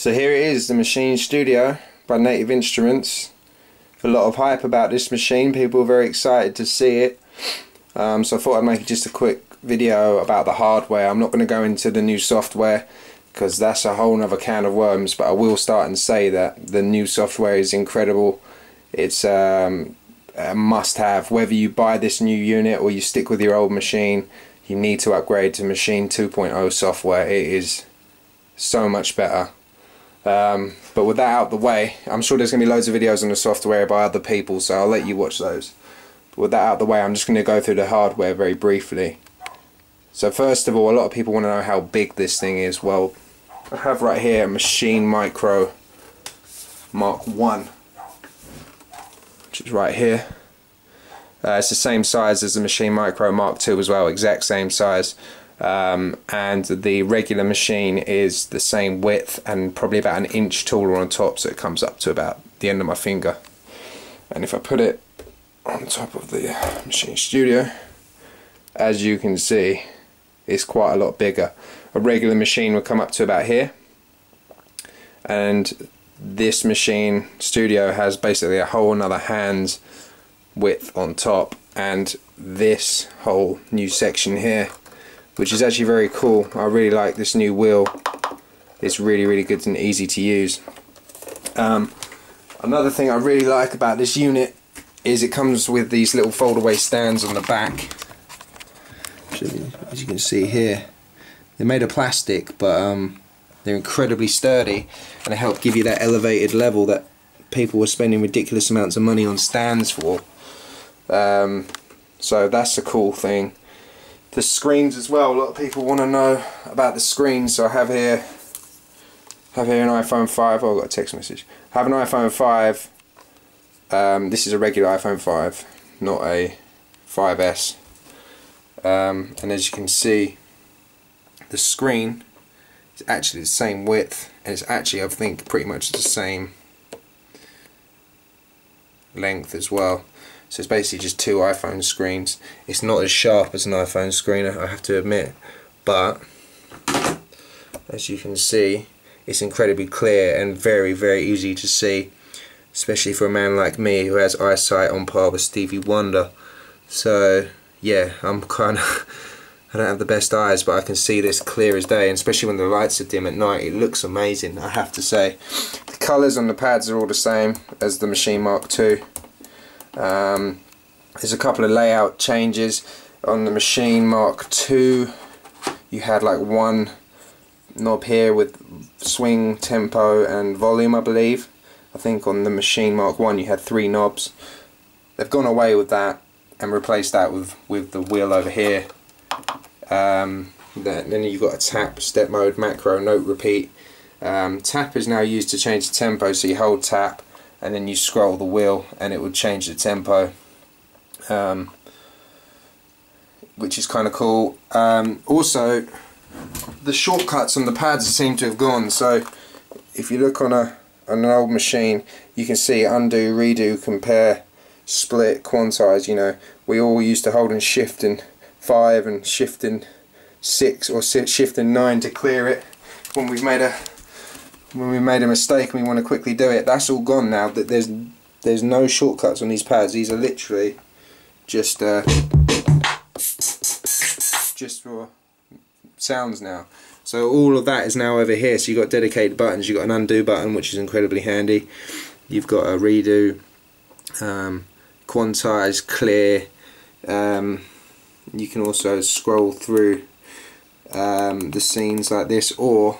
So here it is, the Maschine Studio by Native Instruments. A lot of hype about this machine, people are very excited to see it. So I thought I'd make just a quick video about the hardware. I'm not going to go into the new software because that's a whole nother can of worms, but I will start and say that the new software is incredible. It's a must-have. Whether you buy this new unit or you stick with your old machine, you need to upgrade to Maschine 2.0 software. It is so much better. But with that out of the way, I'm sure there's going to be loads of videos on the software by other people, so I'll let you watch those. But with that out of the way, I'm just going to go through the hardware very briefly. So first of all, a lot of people want to know how big this thing is. Well, I have right here a Maschine Micro Mark 1, which is right here. It's the same size as the Maschine Micro Mark 2 as well, exact same size. And the regular machine is the same width and probably about an inch taller on top, so it comes up to about the end of my finger. And if I put it on top of the Maschine Studio, as you can see, it's quite a lot bigger. A regular machine would come up to about here, and this Maschine Studio has basically a whole another hand's width on top, and this whole new section here, which is actually very cool. I really like this new wheel. It's really good and easy to use. Another thing I really like about this unit is it comes with these little fold-away stands on the back. As you can see here, they're made of plastic, but they're incredibly sturdy, and they help give you that elevated level that people were spending ridiculous amounts of money on stands for. So that's a cool thing. The screens as well, a lot of people want to know about the screens. So I have here an iPhone 5. Oh, I got a text message. I have an iPhone 5. This is a regular iPhone 5, not a 5S. And as you can see, the screen is actually the same width, and it's actually, I think, pretty much the same length as well. So it's basically just two iPhone screens. It's not as sharp as an iPhone screen, I have to admit, but as you can see, it's incredibly clear and very easy to see, especially for a man like me who has eyesight on par with Stevie Wonder. So yeah, I don't have the best eyes, but I can see this clear as day, and especially when the lights are dim at night, it looks amazing, I have to say. The colours on the pads are all the same as the Maschine Mark 2. There's a couple of layout changes. On the Maschine Mark 2 you had like one knob here with swing, tempo and volume, I believe. I think on the Maschine Mark 1 you had 3 knobs. They've gone away with that and replaced that with the wheel over here. Then you've got a tap, step mode, macro, note, repeat. Tap is now used to change the tempo, so you hold tap and then you scroll the wheel and it would change the tempo, which is kind of cool. Also, the shortcuts on the pads seem to have gone, so if you look on an old machine, you can see undo, redo, compare, split, quantize. You know, we all used to hold and shift in 5 and shift in 6 or shift in 9 to clear it when we made a mistake and we want to quickly do it. That's all gone now. That there's no shortcuts on these pads. These are literally just for sounds now. So all of that is now over here. So you've got dedicated buttons. You've got an undo button, which is incredibly handy. You've got a redo, quantize, clear. You can also scroll through the scenes like this, or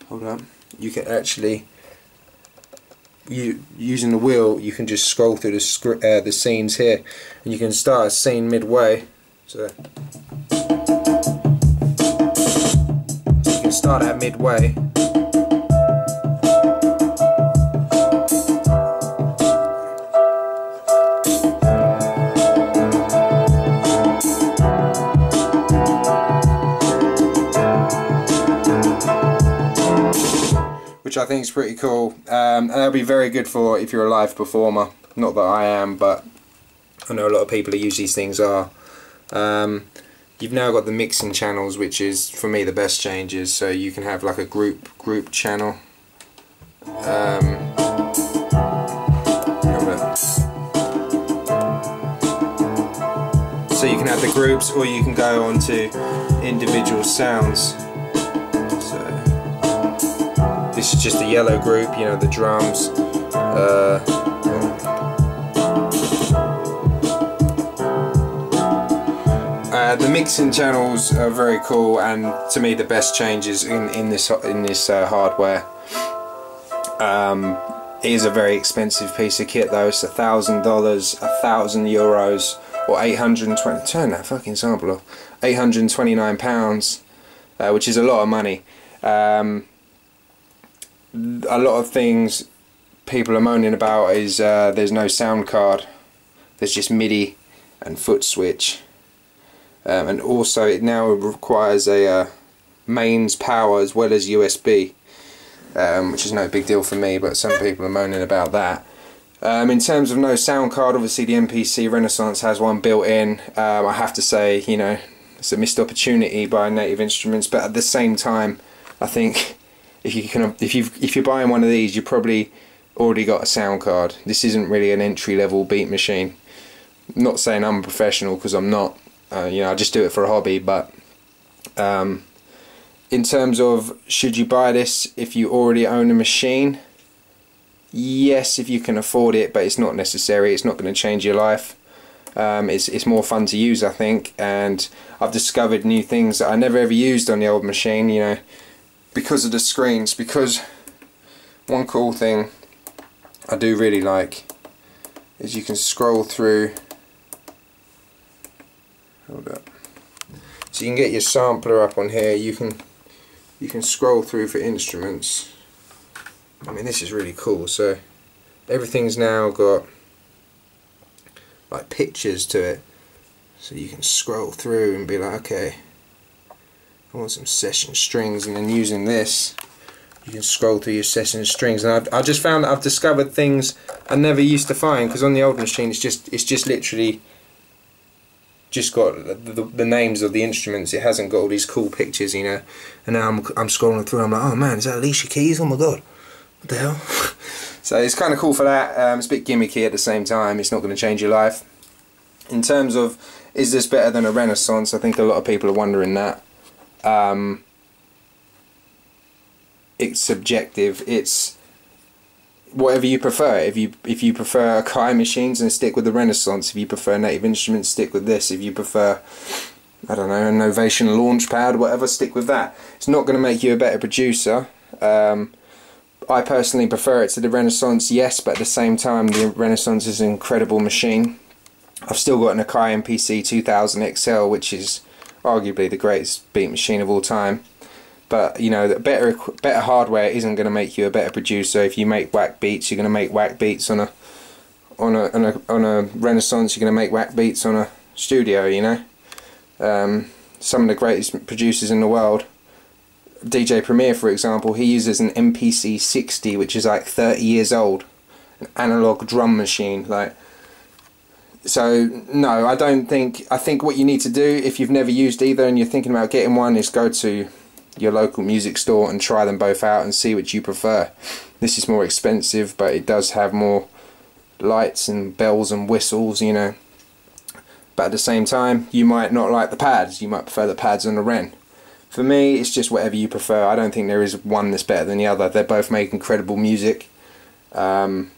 hold on, you can actually, using the wheel, you can just scroll through the scenes here, and you can start a scene midway. So you can start at midway. Which I think is pretty cool, and that'll be very good for if you're a live performer. Not that I am, but I know a lot of people who use these things are. you've now got the mixing channels, which is for me the best changes. So you can have like a group channel. So you can have the groups, or you can go on to individual sounds. So this is just a yellow group, you know, the drums. The mixing channels are very cool, and to me the best changes in this hardware. It is a very expensive piece of kit though. It's $1,000, €1,000, or 820. Turn that fucking sample off. £829, which is a lot of money. A lot of things people are moaning about is there's no sound card. There's just MIDI and foot switch. And also it now requires a mains power as well as USB, which is no big deal for me, but some people are moaning about that. In terms of no sound card, obviously the MPC Renaissance has one built in. I have to say, you know, it's a missed opportunity by Native Instruments, but at the same time, I think if you're buying one of these, you probably already got a sound card. This isn't really an entry-level beat machine. I'm not saying I'm a professional, because I'm not. You know, I just do it for a hobby. But in terms of should you buy this if you already own a machine, yes, if you can afford it, but it's not necessary. It's not going to change your life. It's more fun to use, I think, and I've discovered new things that I never ever used on the old machine, you know, because of the screens. Because one cool thing I do really like is you can scroll through. Hold up. So you can get your sampler up on here. You can scroll through for instruments. I mean, this is really cool. So everything's now got like pictures to it, so you can scroll through and be like, okay, I want some session strings, and then using this you can scroll through your session strings. And I just found that I've discovered things I never used to find, because on the old machine it's just literally just got the names of the instruments. It hasn't got all these cool pictures, you know. And now I'm scrolling through, I'm like, oh man, is that Alicia Keys? Oh my god, what the hell? So it's kind of cool for that. It's a bit gimmicky at the same time. It's not going to change your life. In terms of, is this better than a Renaissance? I think a lot of people are wondering that. It's subjective. It's whatever you prefer. If you prefer Akai machines, then stick with the Renaissance. If you prefer Native Instruments, stick with this. If you prefer, I don't know, an Novation Launchpad, whatever, stick with that. It's not going to make you a better producer. I personally prefer it to the Renaissance, yes, but at the same time the Renaissance is an incredible machine. I've still got an Akai MPC 2000 XL, which is arguably the greatest beat machine of all time. But you know, better hardware isn't going to make you a better producer. If you make whack beats, you're going to make whack beats on a Renaissance. You're going to make whack beats on a studio. You know, some of the greatest producers in the world, DJ Premier, for example, he uses an MPC 60, which is like 30 years old, an analog drum machine. Like, so no, I think what you need to do, if you've never used either and you're thinking about getting one, is go to your local music store and try them both out and see which you prefer. This is more expensive, but it does have more lights and bells and whistles, you know. But at the same time, you might not like the pads. You might prefer the pads on the Ren. For me, it's just whatever you prefer. I don't think there is one that's better than the other. They both make incredible music. And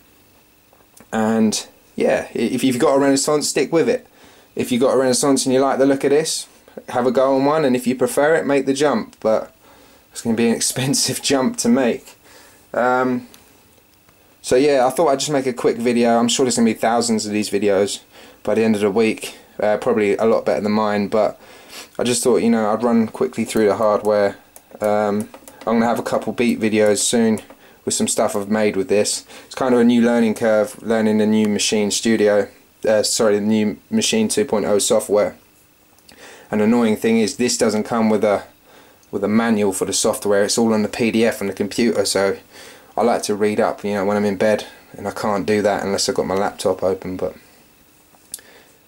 yeah, if you've got a Renaissance, stick with it. If you've got a Renaissance and you like the look of this, have a go on one, and if you prefer it, make the jump. But it's going to be an expensive jump to make. So yeah, I thought I'd just make a quick video. I'm sure there's going to be thousands of these videos by the end of the week. Probably a lot better than mine, but I just thought, you know, I'd run quickly through the hardware. I'm going to have a couple beat videos soon with some stuff I've made with this. It's kind of a new learning curve, learning the new Maschine Studio, the new Maschine 2.0 software. An annoying thing is this doesn't come with a manual for the software. It's all on the PDF on the computer, so I like to read up, you know, when I'm in bed, and I can't do that unless I've got my laptop open. But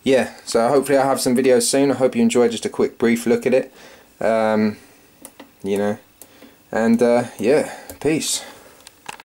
yeah, so hopefully I'll have some videos soon. I hope you enjoyed just a quick brief look at it. You know, and yeah, peace.